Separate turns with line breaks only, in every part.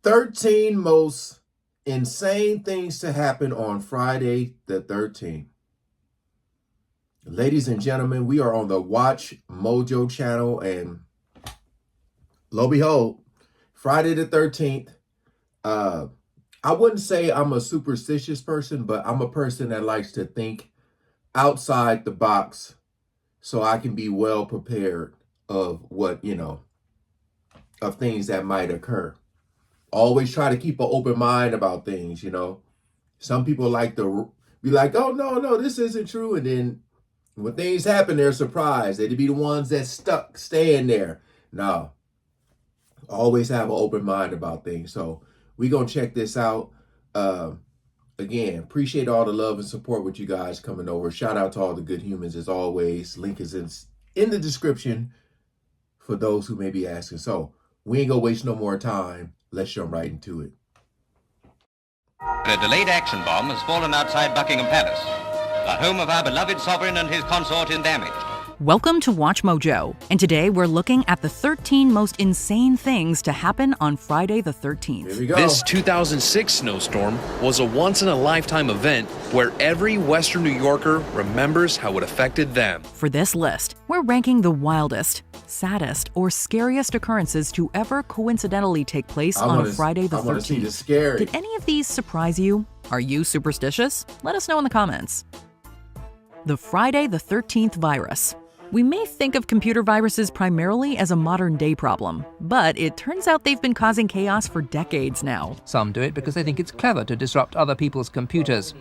13 most insane things to happen on Friday the 13th. Ladies and gentlemen, we are on the Watch Mojo channel, and lo and behold, Friday the 13th. I wouldn't say I'm a superstitious person, but I'm a person that likes to think outside the box so I can be well prepared of what, of things that might occur. Always try to keep an open mind about things, Some people like to be like, oh, no, this isn't true. And then when things happen, they're surprised. They'd be the ones that staying there. No, always have an open mind about things. So we're going to check this out. Again, appreciate all the love and support with you guys coming over. Shout out to all the good humans as always. Link is in the description for those who may be asking. So we ain't gonna waste no more time. Let's jump right into it.
A delayed action bomb has fallen outside Buckingham Palace, the home of our beloved sovereign and his consort in damage.
Welcome to Watch Mojo, and today we're looking at the 13 most insane things to happen on Friday the 13th.
Here we go.
This 2006 snowstorm was a once-in-a-lifetime event where every Western New Yorker remembers how it affected them.
For this list, we're ranking the wildest, saddest, or scariest occurrences to ever coincidentally take place on Friday the 13th.
I want to see the scary.
Did any of these surprise you? Are you superstitious? Let us know in the comments. The Friday the 13th virus. We may think of computer viruses primarily as a modern-day problem, but it turns out they've been causing chaos for decades now.
Some do it because they think it's clever to disrupt other people's computers.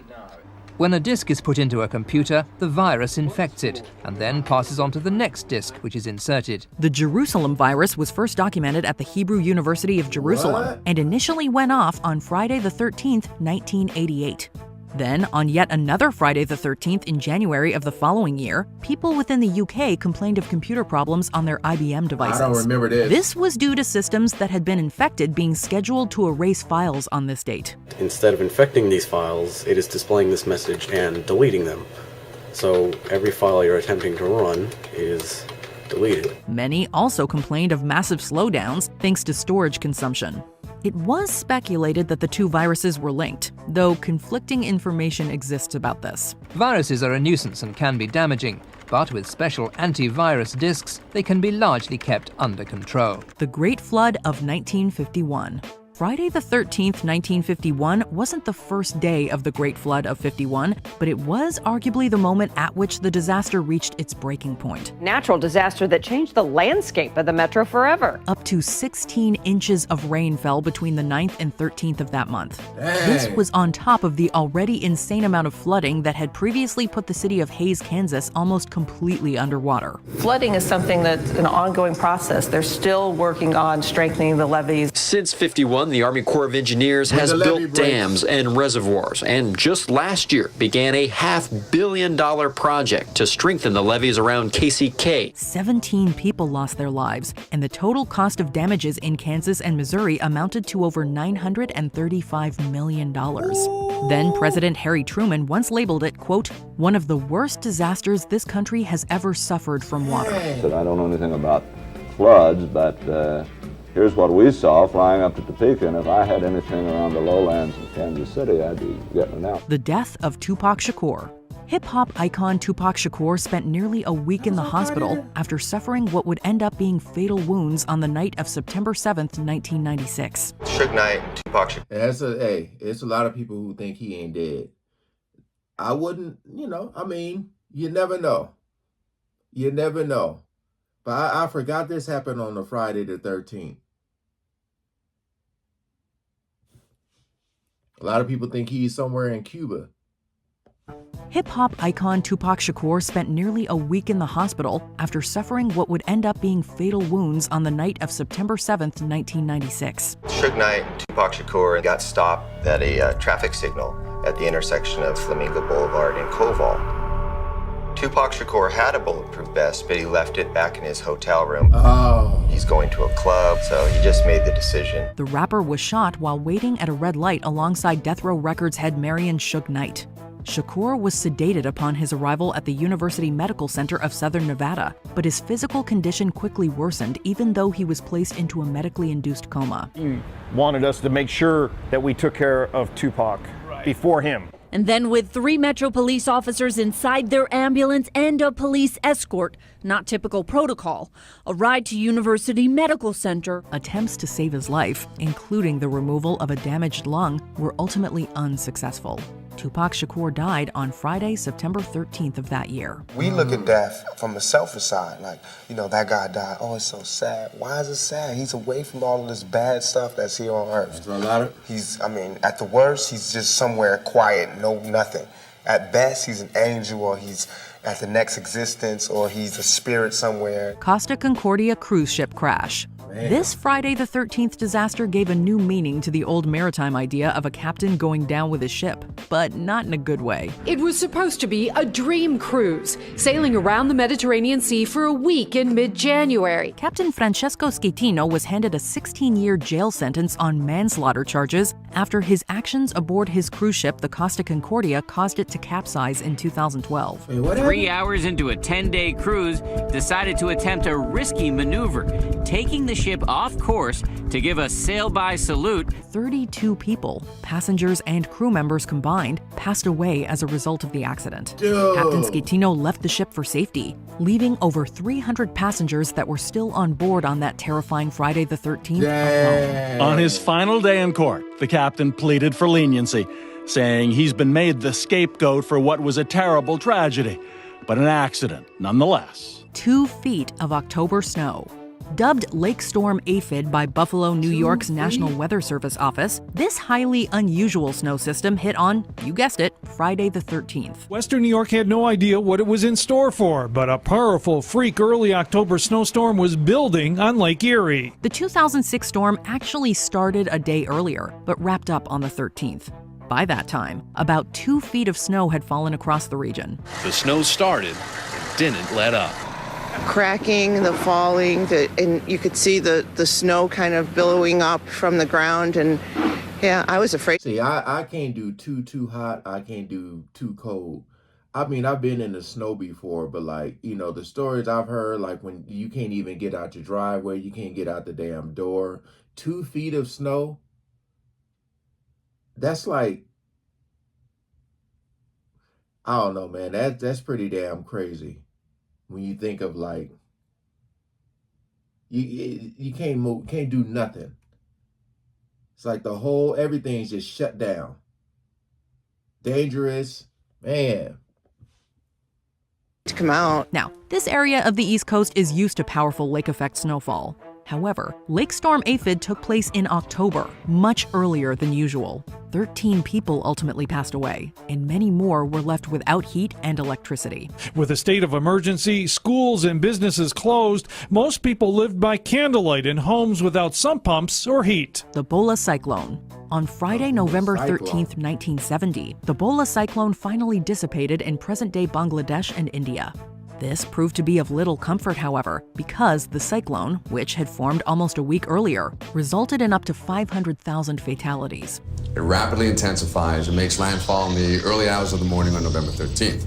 When a disk is put into a computer, the virus infects it, and then passes on to the next disk, which is inserted.
The Jerusalem virus was first documented at the Hebrew University of Jerusalem and initially went off on Friday the 13th, 1988. Then, on yet another Friday the 13th in January of the following year, people within the UK complained of computer problems on their IBM devices.
I don't remember this.
This was due to systems that had been infected being scheduled to erase files on this date.
Instead of infecting these files, it is displaying this message and deleting them. So every file you're attempting to run is deleted.
Many also complained of massive slowdowns thanks to storage consumption. It was speculated that the two viruses were linked, though conflicting information exists about this.
Viruses are a nuisance and can be damaging, but with special antivirus disks, they can be largely kept under control.
The Great Flood of 1951. Friday the 13th, 1951 wasn't the first day of the Great Flood of 51, but it was arguably the moment at which the disaster reached its breaking point.
Natural disaster that changed the landscape of the metro forever.
Up to 16 inches of rain fell between the 9th and 13th of that month.
Dang.
This was on top of the already insane amount of flooding that had previously put the city of Hays, Kansas almost completely underwater.
Flooding is something that's an ongoing process. They're still working on strengthening the levees.
Since 51, the Army Corps of Engineers has built dams and reservoirs, and just last year began a $500 million project to strengthen the levees around KCK.
17 people lost their lives, and the total cost of damages in Kansas and Missouri amounted to over $935 million. Then President Harry Truman once labeled it, quote, one of the worst disasters this country has ever suffered from water.
I don't know anything about floods, but here's what we saw flying up to Topeka, and if I had anything around the lowlands in Kansas City, I'd be getting it out.
The death of Tupac Shakur. Hip-hop icon Tupac Shakur spent nearly a week in the hospital after suffering what would end up being fatal wounds on the night of September 7th, 1996.
Suge Knight, Tupac Shakur.
It's a lot of people who think he ain't dead. I wouldn't, you never know. You never know. But I forgot this happened on the Friday the 13th. A lot of people think he's somewhere in Cuba.
Hip-hop icon Tupac Shakur spent nearly a week in the hospital after suffering what would end up being fatal wounds on the night of September 7th, 1996.
Suge Knight, Tupac Shakur got stopped at a traffic signal at the intersection of Flamingo Boulevard and Koval. Tupac Shakur had a bulletproof vest, but he left it back in his hotel room.
Oh.
He's going to a club, so he just made the decision.
The rapper was shot while waiting at a red light alongside Death Row Records head Marion Suge Knight. Shakur was sedated upon his arrival at the University Medical Center of Southern Nevada, but his physical condition quickly worsened even though he was placed into a medically induced coma.
You wanted us to make sure that we took care of Tupac before him.
And then with 3 Metro police officers inside their ambulance and a police escort, not typical protocol, a ride to University Medical Center.
Attempts to save his life, including the removal of a damaged lung, were ultimately unsuccessful. Tupac Shakur died on Friday, September 13th of that year.
We look at death from a selfish side, like, that guy died. Oh, it's so sad. Why is it sad? He's away from all of this bad stuff that's here on earth. At the worst, he's just somewhere quiet, nothing. At best, he's an angel, or he's at the next existence, or he's a spirit somewhere.
Costa Concordia cruise ship crash. This Friday the 13th disaster gave a new meaning to the old maritime idea of a captain going down with his ship, but not in a good way.
It was supposed to be a dream cruise, sailing around the Mediterranean Sea for a week in mid-January.
Captain Francesco Schettino was handed a 16-year jail sentence on manslaughter charges after his actions aboard his cruise ship, the Costa Concordia, caused it to capsize in 2012.
3 hours into a 10-day cruise, decided to attempt a risky maneuver, taking the ship off course to give a sail-by salute.
32 people, passengers and crew members combined, passed away as a result of the accident.
Dude.
Captain Schettino left the ship for safety, leaving over 300 passengers that were still on board on that terrifying Friday the 13th alone.
On his final day in court, the captain pleaded for leniency, saying he's been made the scapegoat for what was a terrible tragedy, but an accident nonetheless.
2 feet of October snow. Dubbed Lake Storm Aphid by Buffalo, New York's National Weather Service office, this highly unusual snow system hit on, you guessed it, Friday the 13th.
Western New York had no idea what it was in store for, but a powerful freak early October snowstorm was building on Lake Erie.
The 2006 storm actually started a day earlier, but wrapped up on the 13th. By that time, about 2 feet of snow had fallen across the region.
The snow started and didn't let up.
Cracking, the falling, and you could see the snow kind of billowing up from the ground, and yeah, I was afraid.
See, I can't do too hot. I can't do too cold. I've been in the snow before, but the stories I've heard, like when you can't even get out your driveway, you can't get out the damn door. 2 feet of snow. That's like, I don't know, man. That's pretty damn crazy. When you think of you can't move, can't do nothing. It's like everything's just shut down. Dangerous, man.
To come out.
Now, this area of the East Coast is used to powerful lake effect snowfall. However, Lake Storm Aphid took place in October, much earlier than usual. 13 people ultimately passed away, and many more were left without heat and electricity.
With a state of emergency, schools and businesses closed, most people lived by candlelight in homes without sump pumps or heat.
The Bhola Cyclone. On Friday, November 13th, 1970, the Bhola Cyclone finally dissipated in present-day Bangladesh and India. This proved to be of little comfort, however, because the cyclone, which had formed almost a week earlier, resulted in up to 500,000 fatalities.
It rapidly intensifies and makes landfall in the early hours of the morning on November 13th.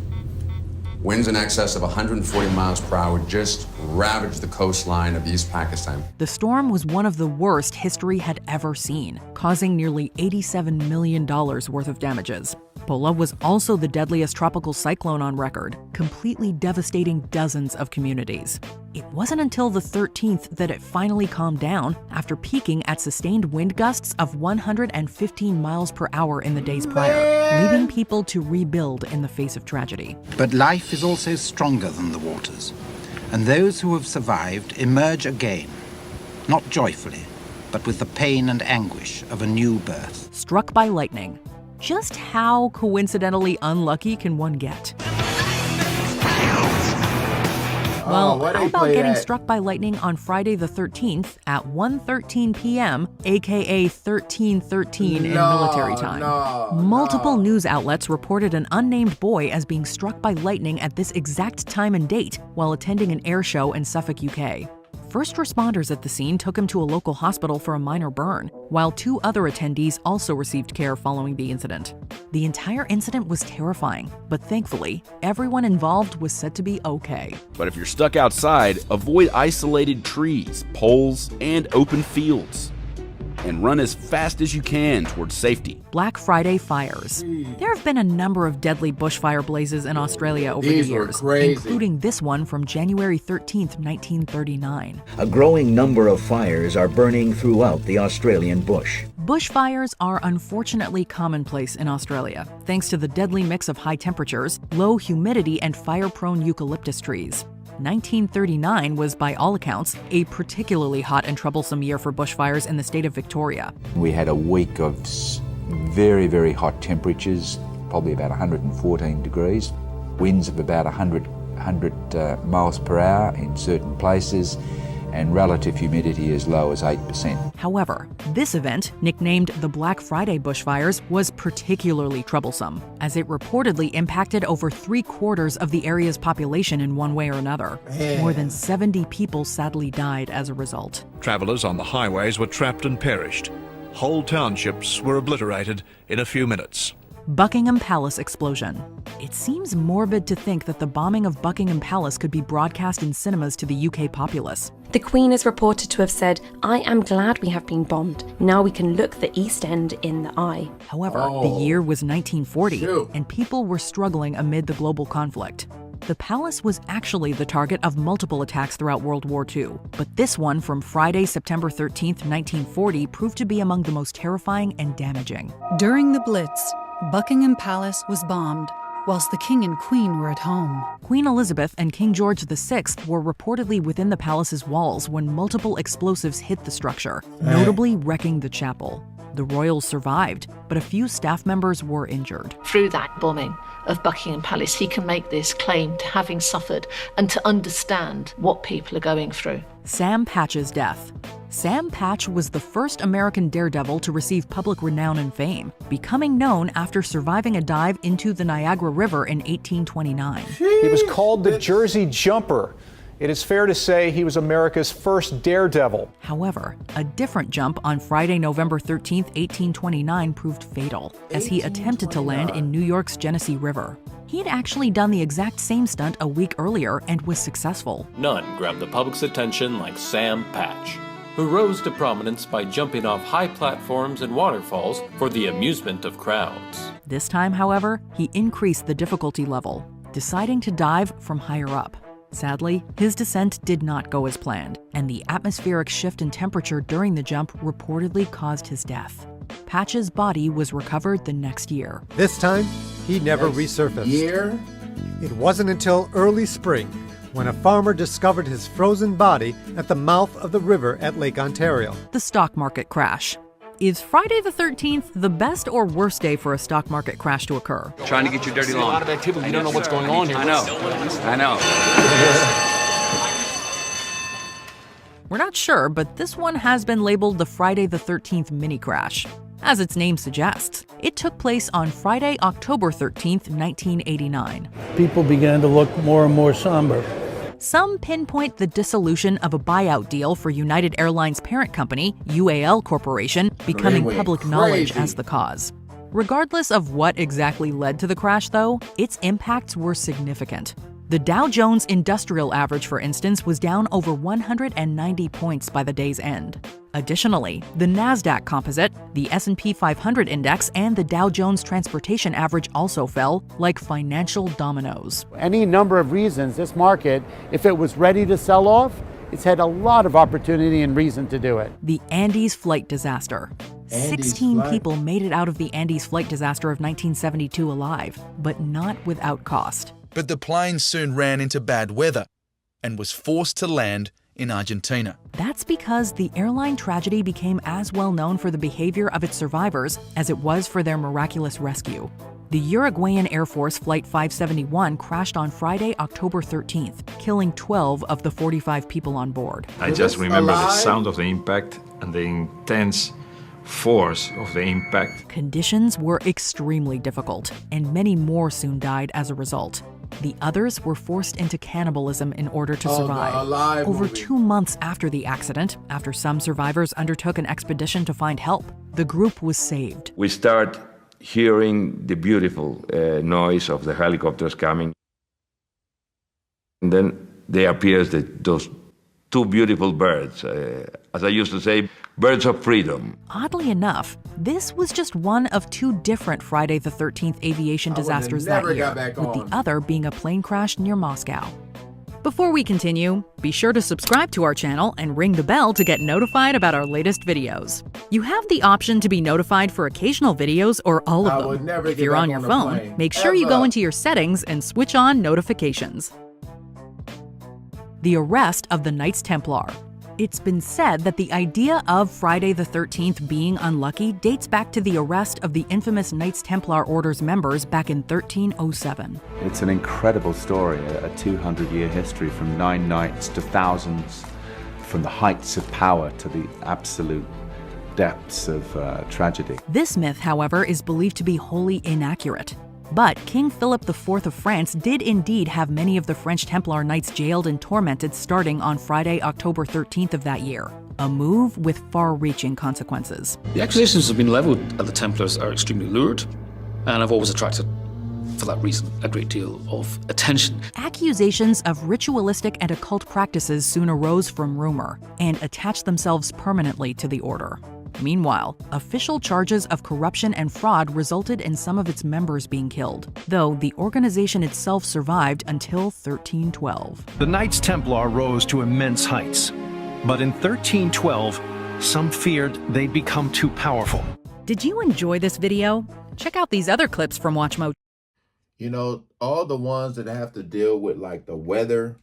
Winds in excess of 140 miles per hour just ravaged the coastline of East Pakistan.
The storm was one of the worst history had ever seen, causing nearly $87 million worth of damages. Bhola was also the deadliest tropical cyclone on record, completely devastating dozens of communities. It wasn't until the 13th that it finally calmed down after peaking at sustained wind gusts of 115 miles per hour in the days prior, leaving people to rebuild in the face of tragedy.
But life is also stronger than the waters, and those who have survived emerge again, not joyfully, but with the pain and anguish of a new birth.
Struck by lightning. Just how coincidentally unlucky can one get? Well, how about getting struck by lightning on Friday the 13th at 1:13 p.m., aka 1313 in military time? Multiple news outlets reported an unnamed boy as being struck by lightning at this exact time and date while attending an air show in Suffolk, UK. First responders at the scene took him to a local hospital for a minor burn, while 2 other attendees also received care following the incident. The entire incident was terrifying, but thankfully, everyone involved was said to be okay.
But if you're stuck outside, avoid isolated trees, poles, and open fields. And run as fast as you can towards safety.
Black Friday fires. There have been a number of deadly bushfire blazes in Australia over the years, including this one from January 13th, 1939.
A growing number of fires are burning throughout the Australian bush.
Bushfires are unfortunately commonplace in Australia, thanks to the deadly mix of high temperatures, low humidity, and fire-prone eucalyptus trees. 1939 was, by all accounts, a particularly hot and troublesome year for bushfires in the state of Victoria.
We had a week of very, very hot temperatures, probably about 114 degrees, winds of about 100 miles per hour in certain places, and relative humidity as low as 8%.
However, this event, nicknamed the Black Friday bushfires, was particularly troublesome, as it reportedly impacted over 3/4 of the area's population in one way or another. More than 70 people sadly died as a result.
Travelers on the highways were trapped and perished. Whole townships were obliterated in a few minutes.
Buckingham Palace explosion. It seems morbid to think that the bombing of Buckingham Palace could be broadcast in cinemas to the UK populace.
The Queen is reported to have said, "I am glad we have been bombed. Now we can look the East End in the eye."
However, the year was 1940, and people were struggling amid the global conflict. The palace was actually the target of multiple attacks throughout World War II, but this one from Friday, September 13th, 1940 proved to be among the most terrifying and damaging.
During the Blitz, Buckingham Palace was bombed, whilst the King and Queen were at home.
Queen Elizabeth and King George VI were reportedly within the palace's walls when multiple explosives hit the structure, notably wrecking the chapel. The royals survived, but a few staff members were injured.
Through that bombing of Buckingham Palace, he can make this claim to having suffered and to understand what people are going through.
Sam Patch's death. Sam Patch was the first American daredevil to receive public renown and fame, becoming known after surviving a dive into the Niagara River in 1829.
He was called the Jersey Jumper. It is fair to say he was America's first daredevil.
However, a different jump on Friday, November 13th, 1829 proved fatal, as he attempted to land in New York's Genesee River. He'd actually done the exact same stunt a week earlier and was successful.
None grabbed the public's attention like Sam Patch, who rose to prominence by jumping off high platforms and waterfalls for the amusement of crowds.
This time, however, he increased the difficulty level, deciding to dive from higher up. Sadly, his descent did not go as planned, and the atmospheric shift in temperature during the jump reportedly caused his death. Patch's body was recovered the next year.
This time, he never resurfaced. It wasn't until early spring when a farmer discovered his frozen body at the mouth of the river at Lake Ontario.
The stock market crash. Is Friday the 13th the best or worst day for a stock market crash to occur?
Trying to get your dirty lawn. A lot of activity. You don't know what's going on here. I know.
We're not sure, but this one has been labeled the Friday the 13th mini crash. As its name suggests, it took place on Friday, October 13th, 1989.
People began to look more and more somber.
Some pinpoint the dissolution of a buyout deal for United Airlines' parent company, UAL Corporation, becoming public knowledge as the cause. Regardless of what exactly led to the crash, though, its impacts were significant. The Dow Jones Industrial Average, for instance, was down over 190 points by the day's end. Additionally, the NASDAQ Composite, the S&P 500 Index, and the Dow Jones Transportation Average also fell like financial dominoes.
Any number of reasons, this market, if it was ready to sell off, it's had a lot of opportunity and reason to do it.
The Andes flight disaster. 16 people made it out of the Andes flight disaster of 1972 alive, but not without cost.
But the plane soon ran into bad weather and was forced to land in Argentina.
That's because the airline tragedy became as well known for the behavior of its survivors as it was for their miraculous rescue. The Uruguayan Air Force Flight 571 crashed on Friday, October 13th, killing 12 of the 45 people on board.
I just remember the sound of the impact and the intense force of the impact.
Conditions were extremely difficult, and many more soon died as a result. The others were forced into cannibalism in order to survive. Over 2 months after the accident, after some survivors undertook an expedition to find help, the group was saved.
We start
hearing the beautiful noise of the helicopters coming. And then there appears those two beautiful birds, as I used to say, birds of freedom.
Oddly enough, this was just one of two different Friday the 13th aviation disasters that year, with the other being a plane crash near Moscow. Before we continue, be sure to subscribe to our channel and ring the bell to get notified about our latest videos. You have the option to be notified for occasional videos or all of them. If you're on your phone, make sure you go into your settings and switch on notifications. The arrest of the Knights Templar. It's been said that the idea of Friday the 13th being unlucky dates back to the arrest of the infamous Knights Templar Order's members back in 1307.
It's an incredible story, a 200-year history from 9 knights to thousands, from the heights of power to the absolute depths of tragedy.
This myth, however, is believed to be wholly inaccurate. But King Philip IV of France did indeed have many of the French Templar Knights jailed and tormented starting on Friday, October 13th of that year, a move with far-reaching consequences.
The accusations have been levelled at the Templars are extremely lurid, and have always attracted, for that reason, a great deal of attention.
Accusations of ritualistic and occult practices soon arose from rumor and attached themselves permanently to the order. Meanwhile, official charges of corruption and fraud resulted in some of its members being killed, though the organization itself survived until 1312.
The Knights Templar rose to immense heights, but in 1312, some feared they'd become too powerful.
Did you enjoy this video? Check out these other clips from WatchMo.
You know, all the ones that have to deal with like the weather,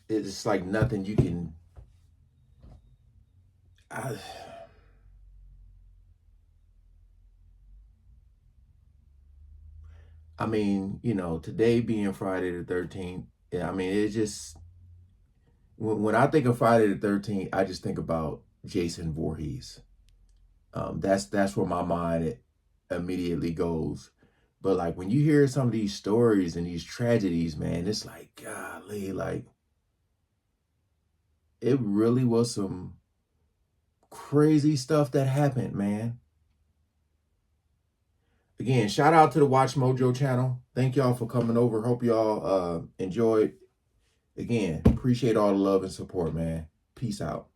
it's like nothing you can... I mean, you know, today being Friday the 13th, yeah, I mean, it just, when I think of Friday the 13th, I just think about Jason Voorhees. That's where my mind immediately goes. But like when you hear some of these stories and these tragedies, man, it's like, golly, like, it really was some crazy stuff that happened, man. Again, shout out to the Watch Mojo channel. Thank y'all for coming over. Hope y'all enjoyed. Again, appreciate all the love and support, man. Peace out.